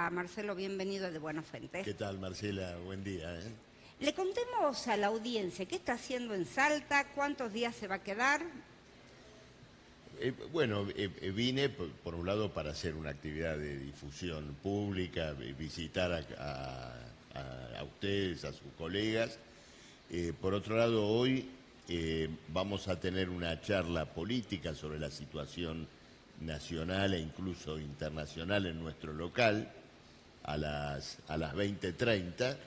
Marcelo, bienvenido de Buena Fuente. ¿Qué tal, Marcela? Buen día. Le contemos a la audiencia qué está haciendo en Salta, cuántos días se va a quedar. Vine por un lado para hacer una actividad de difusión pública, visitar a ustedes, a sus colegas. Por otro lado, hoy vamos a tener una charla política sobre la situación nacional e incluso internacional en nuestro local a las 20:30,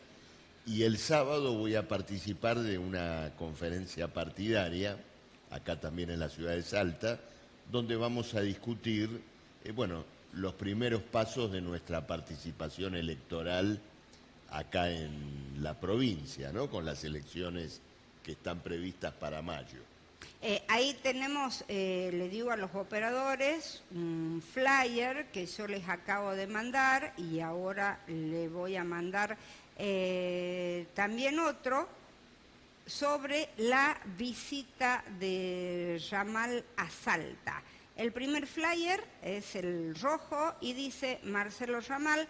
y el sábado voy a participar de una conferencia partidaria, acá también en la ciudad de Salta, donde vamos a discutir los primeros pasos de nuestra participación electoral acá en la provincia, ¿no? Con las elecciones que están previstas para mayo. Ahí tenemos, le digo a los operadores, un flyer que yo les acabo de mandar y ahora le voy a mandar también otro sobre la visita de Yamal a Salta. El primer flyer es el rojo y dice Marcelo Yamal,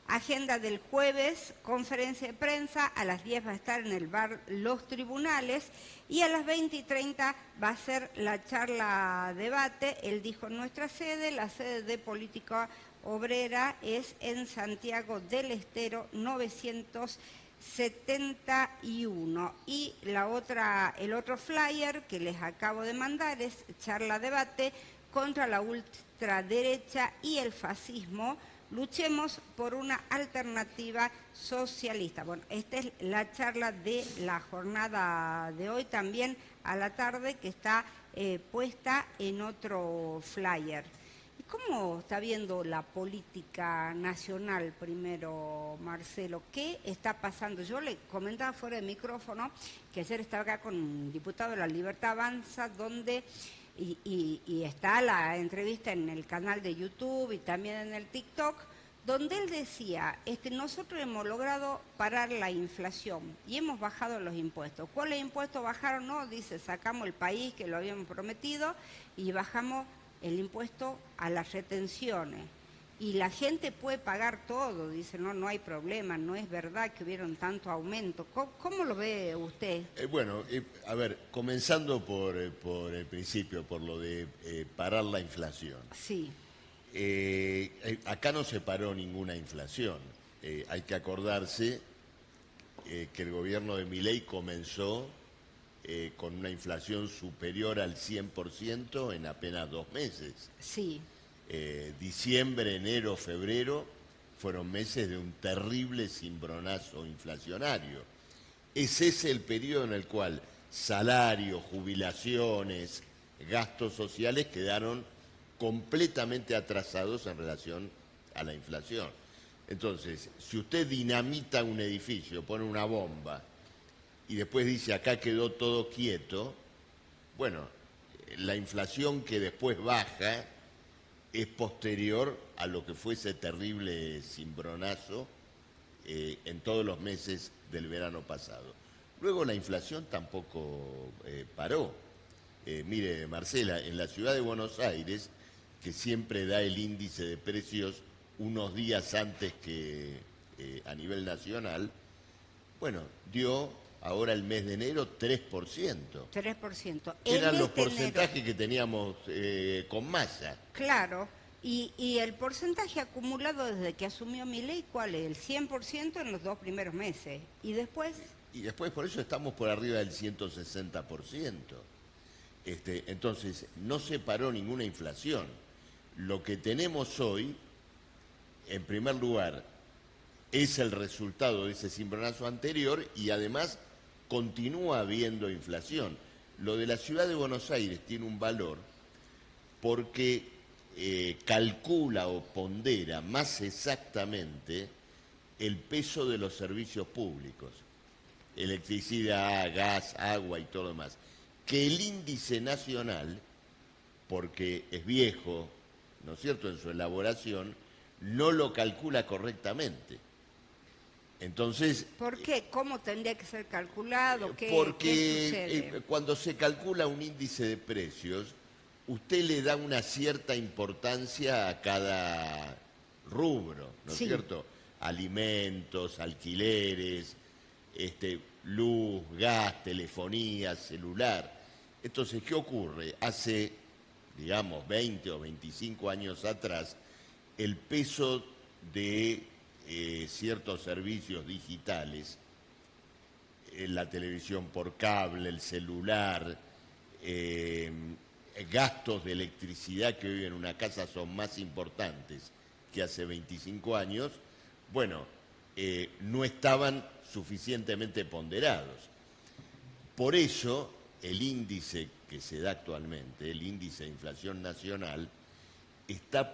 agenda del jueves, conferencia de prensa, a las 10 va a estar en el bar Los Tribunales y a las 20:30 va a ser la charla debate. Él dijo nuestra sede, la sede de Política Obrera es en Santiago del Estero 971. Y el otro flyer que les acabo de mandar es charla debate contra la ultraderecha y el fascismo. Luchemos por una alternativa socialista. Bueno, esta es la charla de la jornada de hoy, también a la tarde, que está puesta en otro flyer. ¿Y cómo está viendo la política nacional primero, Marcelo? ¿Qué está pasando? Yo le comentaba fuera de micrófono que ayer estaba acá con un diputado de La Libertad Avanza, donde... Y está la entrevista en el canal de YouTube y también en el TikTok, donde él decía, nosotros hemos logrado parar la inflación y hemos bajado los impuestos. ¿Cuáles impuestos bajaron? No, dice, sacamos el país que lo habíamos prometido y bajamos el impuesto a las retenciones. Y la gente puede pagar todo, dice, no hay problema, no es verdad que hubieron tanto aumento. ¿Cómo lo ve usted? Comenzando por el principio, por lo de parar la inflación. Sí. Acá no se paró ninguna inflación. Hay que acordarse que el gobierno de Milei comenzó con una inflación superior al 100% en apenas 2 meses. Sí. Diciembre, enero, febrero fueron meses de un terrible cimbronazo inflacionario. Ese es el periodo en el cual salarios, jubilaciones, gastos sociales quedaron completamente atrasados en relación a la inflación. Entonces, si usted dinamita un edificio, pone una bomba y después dice acá quedó todo quieto, bueno, la inflación que después baja es posterior a lo que fue ese terrible cimbronazo en todos los meses del verano pasado. Luego la inflación tampoco paró. Mire, Marcela, en la ciudad de Buenos Aires, que siempre da el índice de precios unos días antes que a nivel nacional, dio ahora el mes de enero 3%. 3%. Eran los porcentajes que teníamos con Massa. Claro, y el porcentaje acumulado desde que asumió Milei, ¿cuál es? El 100% en los 2 primeros meses. ¿Y después? Y después por eso estamos por arriba del 160%. Entonces, no se paró ninguna inflación. Lo que tenemos hoy, en primer lugar, es el resultado de ese cimbronazo anterior y además continúa habiendo inflación. Lo de la ciudad de Buenos Aires tiene un valor porque calcula o pondera más exactamente el peso de los servicios públicos, electricidad, gas, agua y todo lo demás, que el índice nacional, porque es viejo, ¿no es cierto?, en su elaboración, no lo calcula correctamente. Entonces, ¿por qué? ¿Cómo tendría que ser calculado? Porque cuando se calcula un índice de precios, usted le da una cierta importancia a cada rubros, ¿no es Sí. cierto? Alimentos, alquileres, luz, gas, telefonía, celular. Entonces, ¿qué ocurre? Hace, digamos, 20 o 25 años atrás, el peso de ciertos servicios digitales, la televisión por cable, el celular, gastos de electricidad que hoy en una casa son más importantes que hace 25 años, bueno, no estaban suficientemente ponderados. Por eso, el índice que se da actualmente, el índice de inflación nacional, está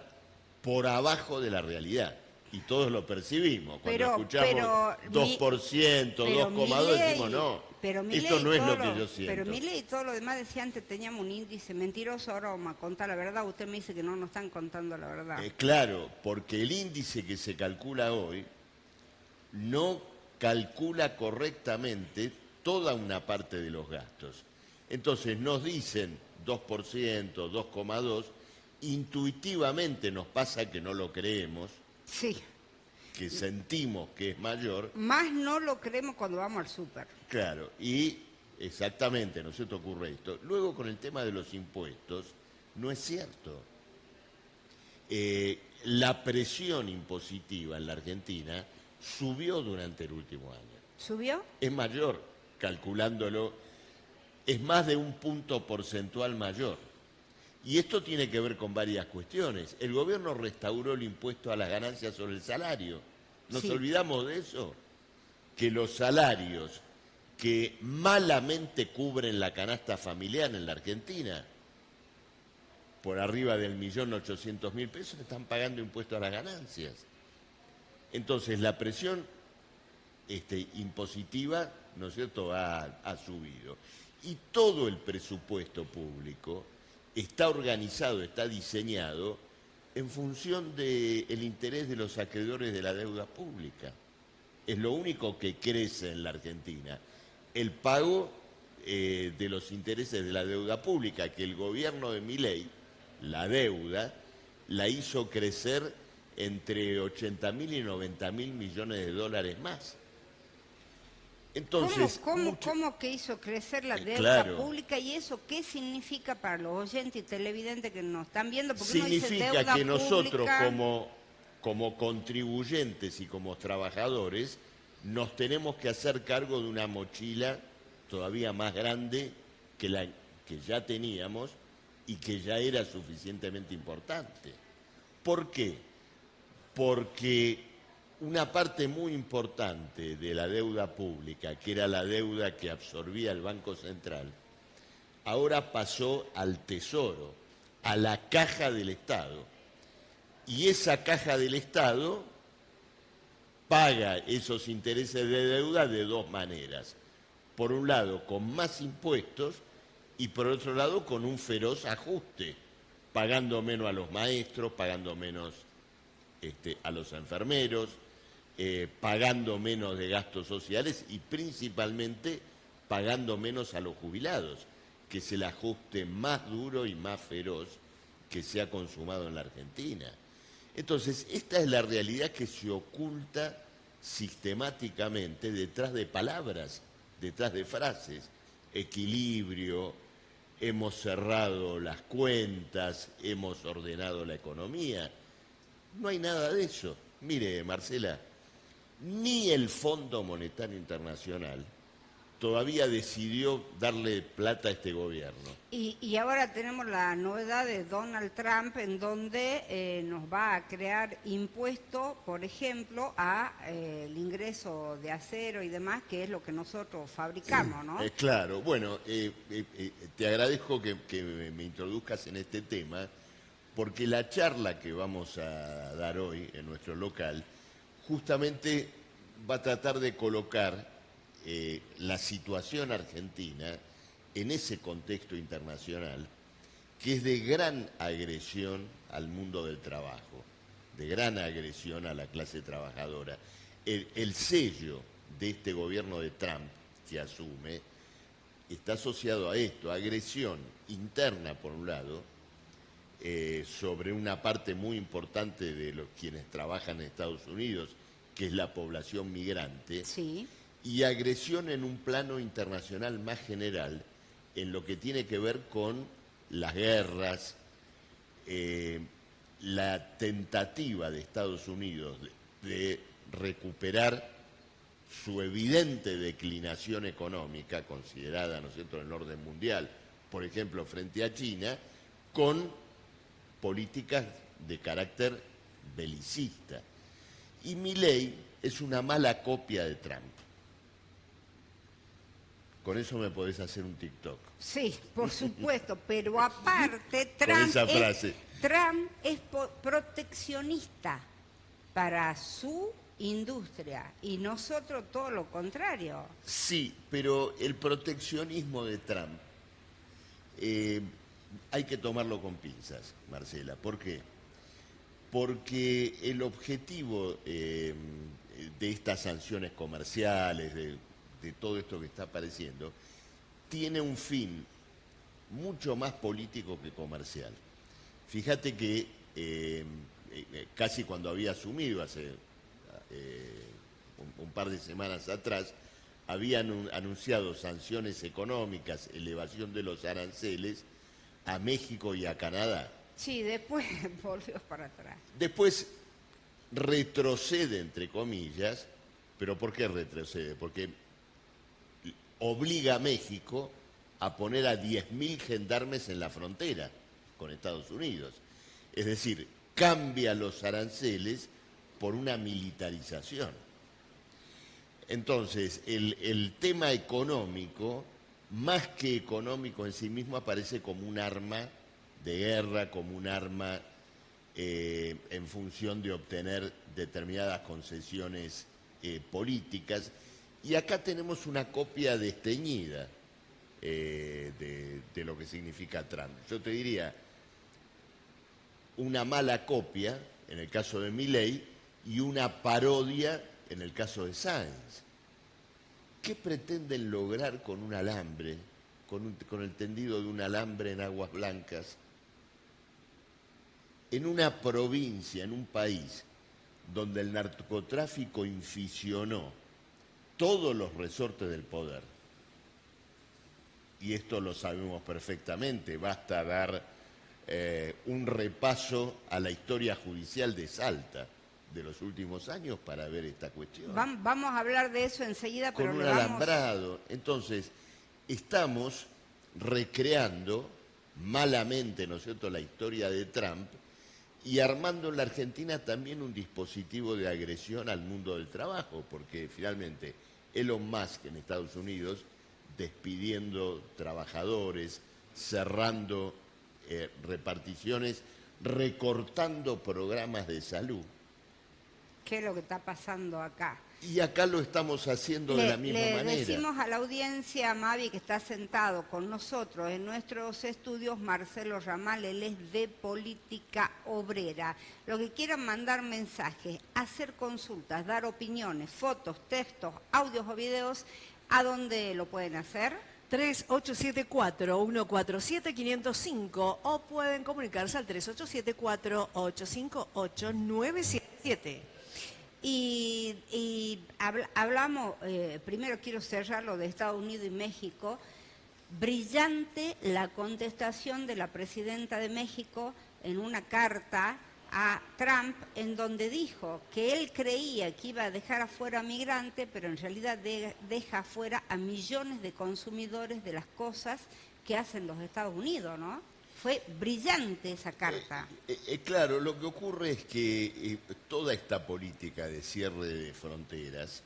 por abajo de la realidad. Y todos lo percibimos. Cuando escuchamos 2%, 2,2%, decimos no, esto no es lo que yo siento. Pero Milei y todo lo demás decía antes teníamos un índice mentiroso, ahora vamos a contar la verdad. Usted me dice que no nos están contando la verdad. Claro, porque el índice que se calcula hoy no calcula correctamente toda una parte de los gastos. Entonces nos dicen 2%, 2,2%, intuitivamente nos pasa que no lo creemos, Sí. que sentimos que es mayor. Más no lo creemos cuando vamos al súper. Claro, y exactamente, ¿no se te ocurre esto? Luego con el tema de los impuestos, no es cierto. La presión impositiva en la Argentina subió durante el último año. ¿Subió? Es mayor, calculándolo, es más de un punto porcentual mayor. Y esto tiene que ver con varias cuestiones. El gobierno restauró el impuesto a las ganancias sobre el salario. ¿Nos Sí. olvidamos de eso? Que los salarios que malamente cubren la canasta familiar en la Argentina, por arriba del 1.800.000 pesos, están pagando impuesto a las ganancias. Entonces la presión impositiva, ¿no es cierto?, ha subido. Y todo el presupuesto público está organizado, está diseñado en función del interés de los acreedores de la deuda pública. Es lo único que crece en la Argentina. El pago de los intereses de la deuda pública, que el gobierno de Milei, la deuda, la hizo crecer entre 80.000 y 90.000 millones de dólares más. Entonces, ¿Cómo que hizo crecer la deuda claro, pública? ¿Y eso qué significa para los oyentes y televidentes que nos están viendo? Porque uno dice significa deuda que nosotros pública, como contribuyentes y como trabajadores nos tenemos que hacer cargo de una mochila todavía más grande que la que ya teníamos y que ya era suficientemente importante. ¿Por qué? Porque una parte muy importante de la deuda pública, que era la deuda que absorbía el Banco Central, ahora pasó al Tesoro, a la caja del Estado. Y esa caja del Estado paga esos intereses de deuda de dos maneras. Por un lado, con más impuestos y por otro lado, con un feroz ajuste, pagando menos a los maestros, pagando menos a los enfermeros, pagando menos de gastos sociales y principalmente pagando menos a los jubilados, que es el ajuste más duro y más feroz que se ha consumado en la Argentina. Entonces, esta es la realidad que se oculta sistemáticamente detrás de palabras, detrás de frases. Equilibrio, hemos cerrado las cuentas, hemos ordenado la economía. No hay nada de eso. Mire, Marcela, ni el Fondo Monetario Internacional todavía decidió darle plata a este gobierno. y ahora tenemos la novedad de Donald Trump, en donde nos va a crear impuesto, por ejemplo, a el ingreso de acero y demás, que es lo que nosotros fabricamos, ¿no? Claro, bueno, te agradezco que me introduzcas en este tema, porque la charla que vamos a dar hoy en nuestro local justamente va a tratar de colocar la situación argentina en ese contexto internacional que es de gran agresión al mundo del trabajo, de gran agresión a la clase trabajadora. El sello de este gobierno de Trump que asume está asociado a esto, agresión interna por un lado sobre una parte muy importante de los quienes trabajan en Estados Unidos, que es la población migrante, Sí. y agresión en un plano internacional más general, en lo que tiene que ver con las guerras, la tentativa de Estados Unidos de recuperar su evidente declinación económica, considerada, ¿no es cierto?, en el orden mundial, por ejemplo, frente a China, con políticas de carácter belicista. Y Milei es una mala copia de Trump. Con eso me podés hacer un TikTok. Sí, por supuesto, pero aparte Con esa frase. Trump es proteccionista para su industria y nosotros todo lo contrario. Sí, pero el proteccionismo de Trump hay que tomarlo con pinzas, Marcela. ¿Por qué? Porque el objetivo de estas sanciones comerciales, de todo esto que está apareciendo, tiene un fin mucho más político que comercial. Fíjate que casi cuando había asumido hace un par de semanas atrás, habían anunciado sanciones económicas, elevación de los aranceles a México y a Canadá. Sí, después volvió para atrás. Después retrocede, entre comillas, pero ¿por qué retrocede? Porque obliga a México a poner a 10.000 gendarmes en la frontera con Estados Unidos. Es decir, cambia los aranceles por una militarización. Entonces, el tema económico, más que económico en sí mismo, aparece como un arma de guerra, como un arma en función de obtener determinadas concesiones políticas. Y acá tenemos una copia desteñida de lo que significa Trump. Yo te diría, una mala copia, en el caso de Milei, y una parodia en el caso de Sáenz. ¿Qué pretenden lograr con un alambre, con el tendido de un alambre en aguas blancas, en una provincia, en un país, donde el narcotráfico inficionó todos los resortes del poder? Y esto lo sabemos perfectamente, basta dar un repaso a la historia judicial de Salta de los últimos años para ver esta cuestión. Vamos a hablar de eso enseguida, Con pero un le vamos... alambrado. Entonces, estamos recreando malamente, ¿no es cierto?, la historia de Trump y armando en la Argentina también un dispositivo de agresión al mundo del trabajo, porque finalmente Elon Musk en Estados Unidos despidiendo trabajadores, cerrando reparticiones, recortando programas de salud. ¿Qué es lo que está pasando acá? Y acá lo estamos haciendo de la misma manera. Le decimos a la audiencia, Mavi, que está sentado con nosotros en nuestros estudios, Marcelo Ramal, él es de Política Obrera. Lo que quieran mandar mensajes, hacer consultas, dar opiniones, fotos, textos, audios o videos, ¿a dónde lo pueden hacer? 3874-147-505 o pueden comunicarse al 3874-858-977. Y hablamos, primero quiero cerrar lo de Estados Unidos y México. Brillante la contestación de la presidenta de México en una carta a Trump, en donde dijo que él creía que iba a dejar afuera a migrantes, pero en realidad deja afuera a millones de consumidores de las cosas que hacen los Estados Unidos, ¿no? Fue brillante esa carta. Claro, lo que ocurre es que toda esta política de cierre de fronteras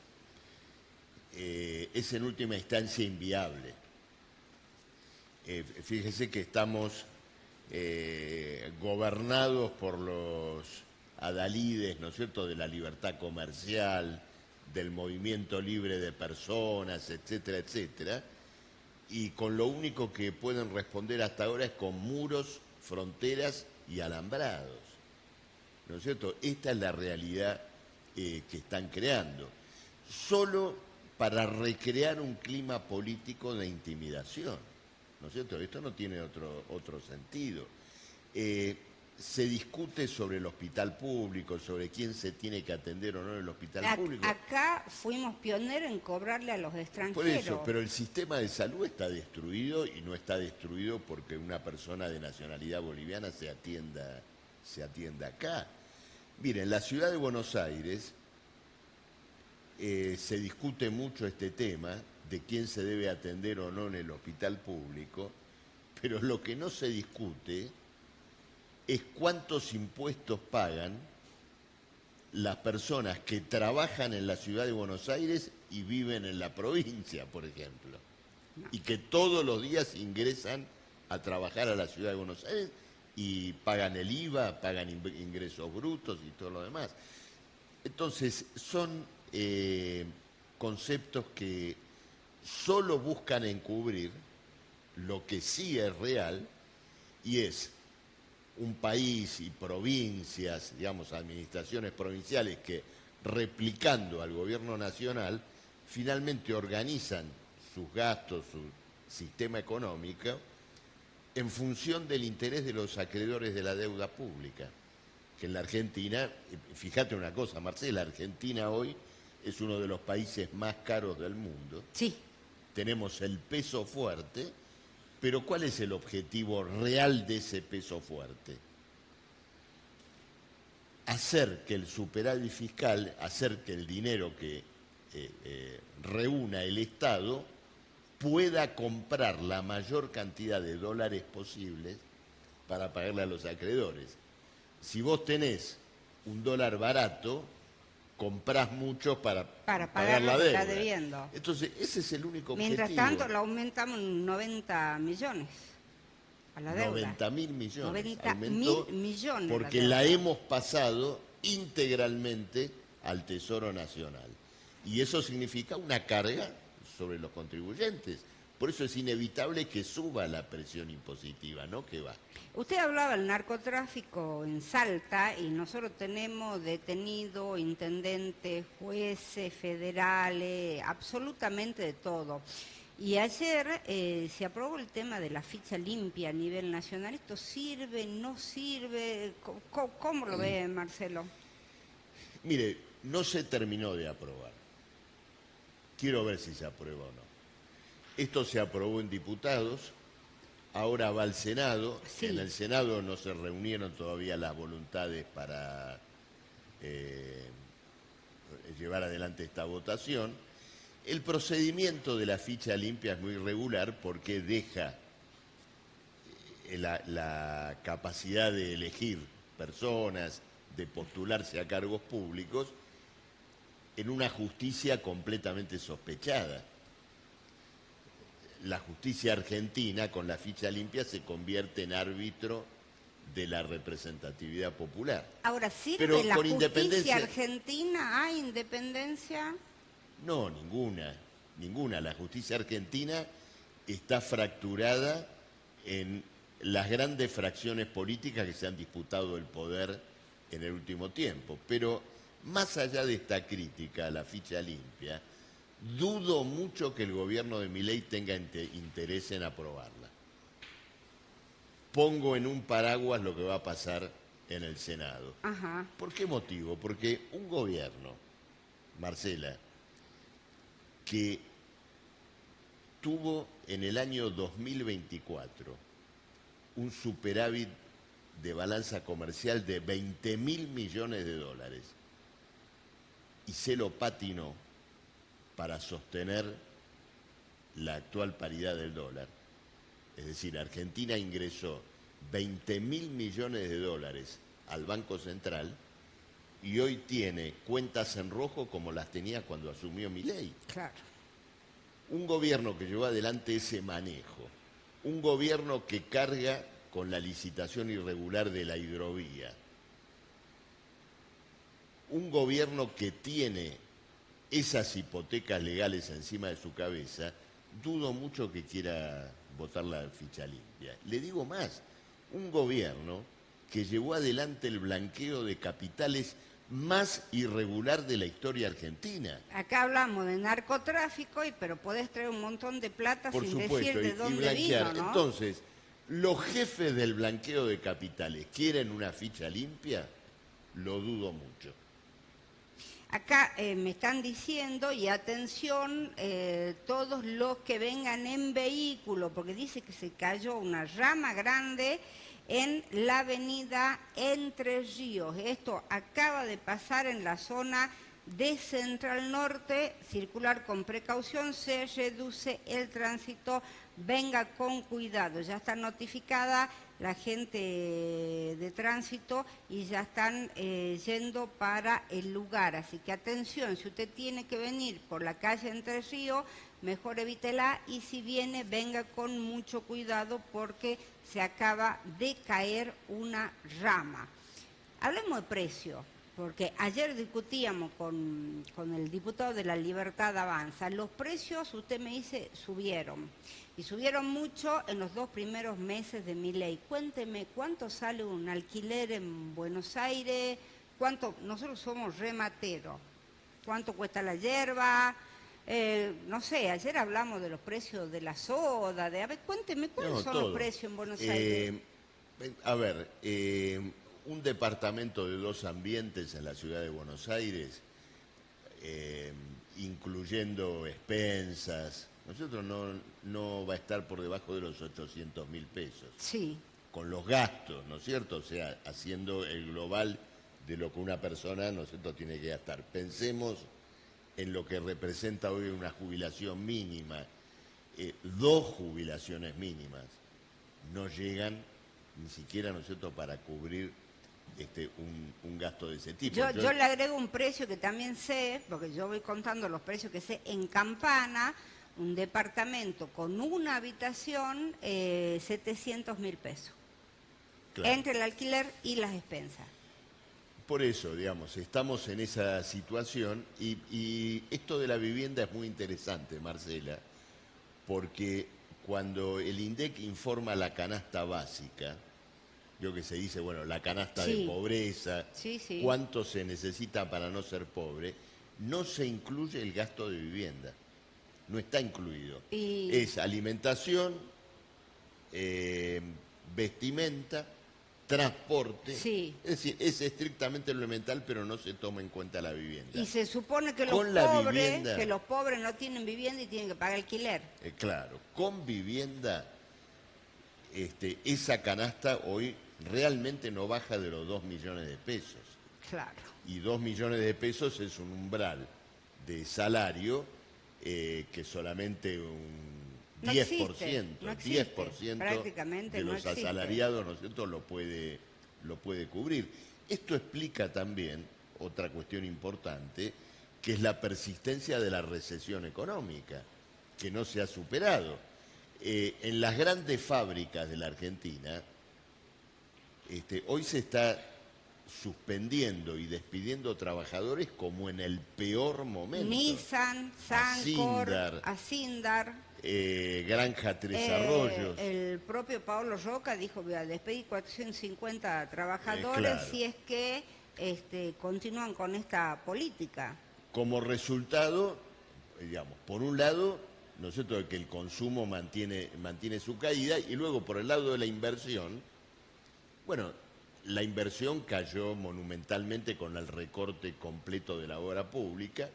es en última instancia inviable. Fíjese que estamos gobernados por los adalides, ¿no es cierto?, de la libertad comercial, del movimiento libre de personas, etcétera, etcétera, y con lo único que pueden responder hasta ahora es con muros, fronteras y alambrados, ¿no es cierto? Esta es la realidad que están creando, solo para recrear un clima político de intimidación, ¿no es cierto? Esto no tiene otro sentido. se discute sobre el hospital público, sobre quién se tiene que atender o no en el hospital público. Acá fuimos pioneros en cobrarle a los extranjeros. Por eso, pero el sistema de salud está destruido y no está destruido porque una persona de nacionalidad boliviana se atienda acá. Miren, en la ciudad de Buenos Aires se discute mucho este tema de quién se debe atender o no en el hospital público, pero lo que no se discute es cuántos impuestos pagan las personas que trabajan en la ciudad de Buenos Aires y viven en la provincia, por ejemplo, y que todos los días ingresan a trabajar a la ciudad de Buenos Aires y pagan el IVA, pagan ingresos brutos y todo lo demás. Entonces, son conceptos que solo buscan encubrir lo que sí es real, y es un país y provincias, digamos, administraciones provinciales que, replicando al gobierno nacional, finalmente organizan sus gastos, su sistema económico, en función del interés de los acreedores de la deuda pública. Que en la Argentina, fíjate una cosa, Marcela, Argentina hoy es uno de los países más caros del mundo. Sí. Tenemos el peso fuerte, pero ¿cuál es el objetivo real de ese peso fuerte? Hacer que el superávit fiscal, hacer que el dinero que reúna el Estado pueda comprar la mayor cantidad de dólares posibles para pagarle a los acreedores. Si vos tenés un dólar barato, comprás mucho para pagar la deuda. Está debiendo. Entonces, ese es el único objetivo. Mientras tanto, lo aumentamos en 90 millones a la deuda. 90.000 millones. 90.000 millones. Porque la hemos pasado integralmente al Tesoro Nacional. Y eso significa una carga sobre los contribuyentes. Por eso es inevitable que suba la presión impositiva, ¿no? Que va. Usted hablaba del narcotráfico en Salta y nosotros tenemos detenidos, intendentes, jueces, federales, absolutamente de todo. Y ayer se aprobó el tema de la ficha limpia a nivel nacional. ¿Esto sirve, no sirve? ¿Cómo lo ve, Marcelo? Mire, no se terminó de aprobar. Quiero ver si se aprueba o no. Esto se aprobó en diputados, ahora va al Senado. Sí. En el Senado no se reunieron todavía las voluntades para llevar adelante esta votación. El procedimiento de la ficha limpia es muy irregular porque deja la capacidad de elegir personas, de postularse a cargos públicos, en una justicia completamente sospechada. La justicia argentina, con la ficha limpia, se convierte en árbitro de la representatividad popular. Ahora, ¿sirve Pero la con justicia independencia argentina? ¿Hay independencia? No, ninguna. La justicia argentina está fracturada en las grandes fracciones políticas que se han disputado el poder en el último tiempo. Pero más allá de esta crítica a la ficha limpia, dudo mucho que el gobierno de Milei tenga interés en aprobarla. Pongo en un paraguas lo que va a pasar en el Senado. Ajá. ¿Por qué motivo? Porque un gobierno, Marcela, que tuvo en el año 2024 un superávit de balanza comercial de 20.000 millones de dólares y se lo patinó para sostener la actual paridad del dólar. Es decir, Argentina ingresó 20.000 millones de dólares al Banco Central y hoy tiene cuentas en rojo como las tenía cuando asumió Milei. Claro. Un gobierno que llevó adelante ese manejo, un gobierno que carga con la licitación irregular de la hidrovía, un gobierno que tiene esas hipotecas legales encima de su cabeza, dudo mucho que quiera votar la ficha limpia. Le digo más, un gobierno que llevó adelante el blanqueo de capitales más irregular de la historia argentina. Acá hablamos de narcotráfico, pero podés traer un montón de plata Por sin supuesto, decir de y dónde blanquear. vino, ¿no? Entonces, ¿Los jefes del blanqueo de capitales quieren una ficha limpia? Lo dudo mucho. Acá me están diciendo, y atención, todos los que vengan en vehículo, porque dice que se cayó una rama grande en la avenida Entre Ríos. Esto acaba de pasar en la zona de Central Norte. Circular con precaución, se reduce el tránsito, venga con cuidado. Ya está notificada la gente de tránsito y ya están yendo para el lugar. Así que atención, si usted tiene que venir por la calle Entre Ríos, mejor evítela, y si viene, venga con mucho cuidado porque se acaba de caer una rama. Hablemos de precio, porque ayer discutíamos con el diputado de La Libertad Avanza. Los precios, usted me dice, subieron. Y subieron mucho en los 2 primeros meses de Milei. Cuénteme, ¿cuánto sale un alquiler en Buenos Aires? ¿Cuánto? Nosotros somos remateros. ¿Cuánto cuesta la yerba? No sé, ayer hablamos de los precios de la soda. A ver, cuénteme, ¿cuáles son los precios en Buenos Aires? A ver, un departamento de 2 ambientes en la ciudad de Buenos Aires, incluyendo expensas, nosotros no va a estar por debajo de los 800.000 pesos. Sí. Con los gastos, ¿no es cierto? O sea, haciendo el global de lo que una persona, ¿no es cierto?, tiene que gastar. Pensemos en lo que representa hoy una jubilación mínima. 2 jubilaciones mínimas no llegan ni siquiera, ¿no es cierto?, para cubrir un gasto de ese tipo. Yo le agrego un precio que también sé, porque yo voy contando los precios que sé. En Campana, un departamento con una habitación, 700.000 pesos. Claro. Entre el alquiler y las expensas. Por eso, digamos, estamos en esa situación y esto de la vivienda es muy interesante, Marcela, porque cuando el INDEC informa la canasta básica, lo que se dice, bueno, la canasta de pobreza, cuánto se necesita para no ser pobre, no se incluye el gasto de vivienda, no está incluido. Es alimentación, vestimenta, transporte, es decir, es estrictamente lo elemental, pero no se toma en cuenta la vivienda. Y se supone que los pobres no tienen vivienda y tienen que pagar alquiler. Claro, con vivienda, esa canasta hoy realmente no baja de los 2 millones de pesos. Claro. Y 2 millones de pesos es un umbral de salario que solamente un 10%, no existe, 10% prácticamente de no los existe. asalariados, ¿no es cierto?, lo puede cubrir. Esto explica también otra cuestión importante, que es la persistencia de la recesión económica, que no se ha superado. En las grandes fábricas de la Argentina, hoy se está suspendiendo y despidiendo trabajadores como en el peor momento. Nissan, Sancor, Asindar, Granja Tres Arroyos. El propio Pablo Roca dijo que iba a despedir 450 trabajadores, claro. Si es que continúan con esta política. Como resultado, digamos, por un lado, ¿no es cierto?, de que el consumo mantiene su caída, y luego por el lado de la inversión, bueno, la inversión cayó monumentalmente con el recorte completo de la obra pública,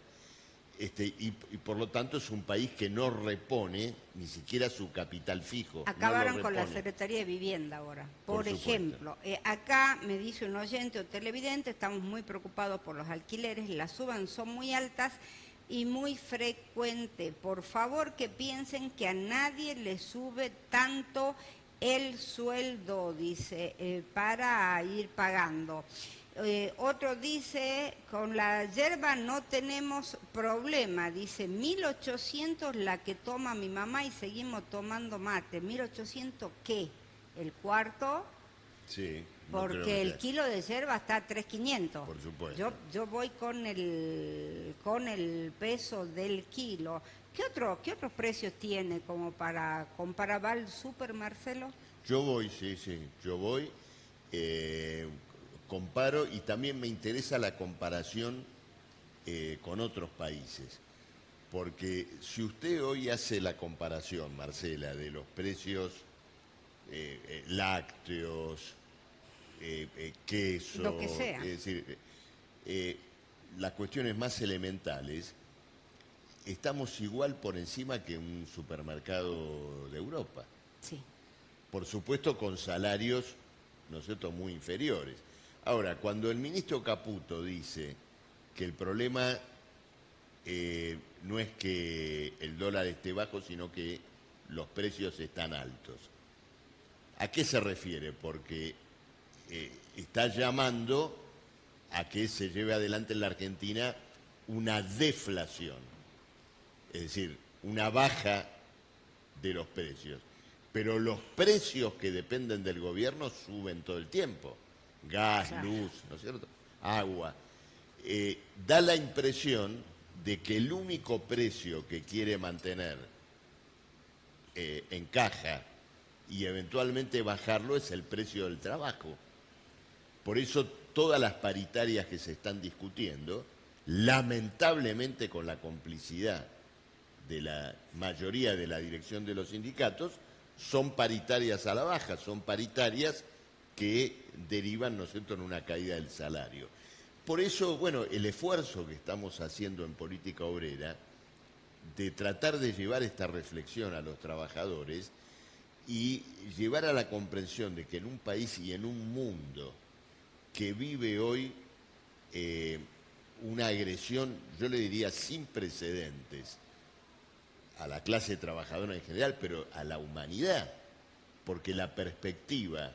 y por lo tanto es un país que no repone ni siquiera su capital fijo. Acabaron con la Secretaría de Vivienda ahora, por ejemplo. Acá me dice un oyente o televidente, estamos muy preocupados por los alquileres, las suban son muy altas y muy frecuente. Por favor, que piensen que a nadie le sube tanto el sueldo, dice, para ir pagando. Otro dice, con la yerba no tenemos problema, dice, 1.800 la que toma mi mamá y seguimos tomando mate. ¿1.800 qué? ¿El cuarto? Sí. Porque el kilo de yerba está a 3.500. Por supuesto. Yo voy con el peso del kilo. ¿Qué otros precios tiene como para comparar? ¿Va al súper, Marcelo? Yo voy, sí, yo voy, comparo, y también me interesa la comparación con otros países. Porque si usted hoy hace la comparación, Marcela, de los precios lácteos, queso, Lo que sea. es decir, las cuestiones más elementales, estamos igual por encima que un supermercado de Europa. Sí. Por supuesto con salarios, ¿no es cierto?, muy inferiores. Ahora, cuando el ministro Caputo dice que el problema no es que el dólar esté bajo, sino que los precios están altos, ¿a qué se refiere? Porque está llamando a que se lleve adelante en la Argentina una deflación, es decir, una baja de los precios. Pero los precios que dependen del gobierno suben todo el tiempo. Gas, Claro. luz, ¿no es cierto? Agua. Da la impresión de que el único precio que quiere mantener en caja y eventualmente bajarlo es el precio del trabajo. Por eso todas las paritarias que se están discutiendo, lamentablemente con la complicidad de la mayoría de la dirección de los sindicatos, son paritarias a la baja, son paritarias que derivan, ¿no es cierto?, en una caída del salario. Por eso, bueno, el esfuerzo que estamos haciendo en política obrera de tratar de llevar esta reflexión a los trabajadores y llevar a la comprensión de que en un país y en un mundo que vive hoy una agresión, yo le diría, sin precedentes, a la clase trabajadora en general, pero a la humanidad, porque la perspectiva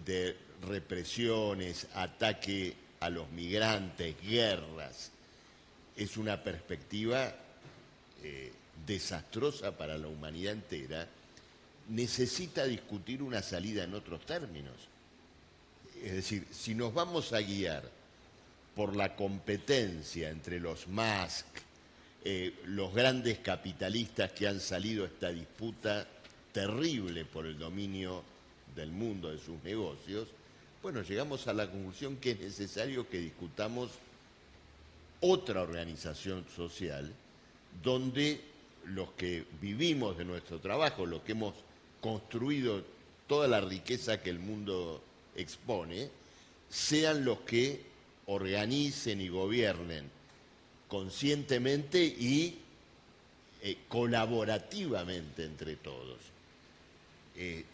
de represiones, ataque a los migrantes, guerras, es una perspectiva desastrosa para la humanidad entera, necesita discutir una salida en otros términos. Es decir, si nos vamos a guiar por la competencia entre los Musk, los grandes capitalistas que han salido a esta disputa terrible por el dominio del mundo, de sus negocios, bueno, llegamos a la conclusión que es necesario que discutamos otra organización social donde los que vivimos de nuestro trabajo, los que hemos construido toda la riqueza que el mundo expone, sean los que organicen y gobiernen conscientemente y colaborativamente entre todos,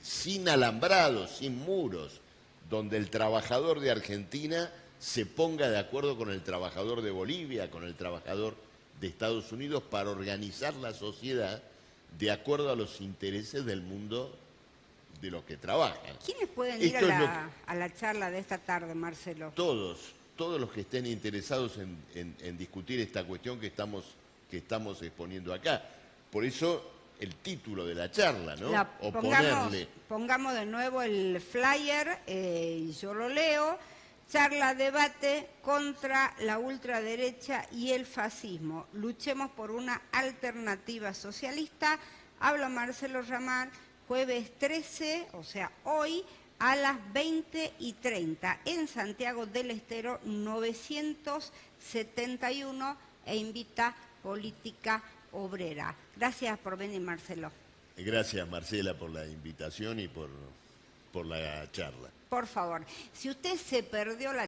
sin alambrados, sin muros, donde el trabajador de Argentina se ponga de acuerdo con el trabajador de Bolivia, con el trabajador de Estados Unidos, para organizar la sociedad de acuerdo a los intereses del mundo de los que trabajan. ¿Quiénes pueden ir Esto es a la charla de esta tarde, Marcelo? Todos los que estén interesados en discutir esta cuestión que estamos exponiendo acá. Por eso el título de la charla, ¿no? Pongamos de nuevo el flyer, y yo lo leo. Charla, debate contra la ultraderecha y el fascismo. Luchemos por una alternativa socialista. Habla Marcelo Ramal, jueves 13, o sea, hoy, a las 20:30, en Santiago del Estero 971, e invita Política Obrera. Gracias por venir, Marcelo. Gracias, Marcela, por la invitación y por la charla. Por favor, si usted se perdió la